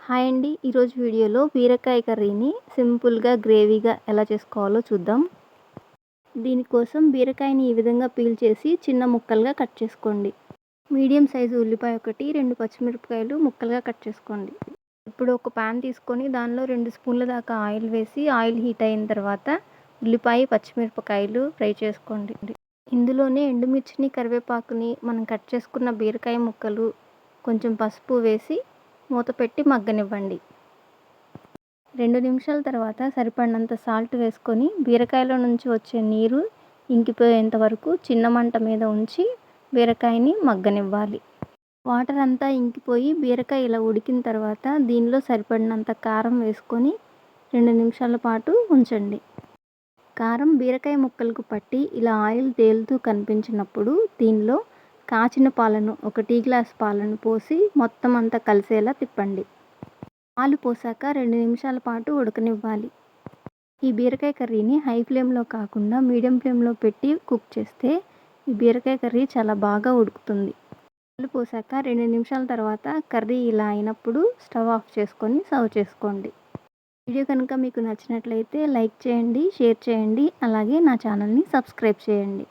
Hi అండి. ఈరోజు వీడియోలో బీరకాయ కర్రీని సింపుల్‌గా, గ్రేవీగా ఎలా చేసుకోవాలో చూద్దాం. దీనికోసం బీరకాయని ఈ విధంగా పీల్ చేసి చిన్న ముక్కలుగా కట్ చేసుకోండి. మీడియం సైజు ఉల్లిపాయ ఒకటి, 2 పచ్చిమిరపకాయలు ముక్కలుగా కట్ చేసుకోండి. ఇప్పుడు ఒక పాన్ తీసుకొని దానిలో 2 స్పూన్ల దాకా ఆయిల్ వేసి ఆయిల్ హీట్ అయిన తర్వాత ఉల్లిపాయ, పచ్చిమిరపకాయలు ఫ్రై చేసుకోండి. ఇందులోనే ఎండుమిర్చిని, కరివేపాకుని, మనం కట్ చేసుకున్న బీరకాయ ముక్కలు, కొంచెం పసుపు వేసి మూత పెట్టి మగ్గనివ్వండి. 2 నిమిషాల తర్వాత సరిపడినంత సాల్ట్ వేసుకొని బీరకాయలో నుంచి వచ్చే నీరు ఇంకిపోయేంత వరకు చిన్న మంట మీద ఉంచి బీరకాయని మగ్గనివ్వాలి. వాటర్ అంతా ఇంకిపోయి బీరకాయ ఇలా ఉడికిన తర్వాత దీనిలో సరిపడినంత కారం వేసుకొని 2 నిమిషాల పాటు ఉంచండి. కారం బీరకాయ ముక్కలకు పట్టి ఇలా ఆయిల్ తేలుతూ కనిపించినప్పుడు దీనిలో కాచిన పాలను, ఒక టీ గ్లాస్ పాలను పోసి మొత్తం అంతా కలిసేలా తిప్పండి. పాలు పోసాక 2 నిమిషాల పాటు ఉడకనివ్వాలి. ఈ బీరకాయ కర్రీని హై ఫ్లేమ్లో కాకుండా మీడియం ఫ్లేమ్లో పెట్టి కుక్ చేస్తే ఈ బీరకాయ కర్రీ చాలా బాగా ఉడుకుతుంది. పాలు పోసాక 2 నిమిషాల తర్వాత కర్రీ ఇలా అయినప్పుడు స్టవ్ ఆఫ్ చేసుకొని సర్వ్ చేసుకోండి. వీడియో కనుక మీకు నచ్చినట్లయితే లైక్ చేయండి, షేర్ చేయండి, అలాగే నా ఛానల్ని సబ్స్క్రైబ్ చేయండి.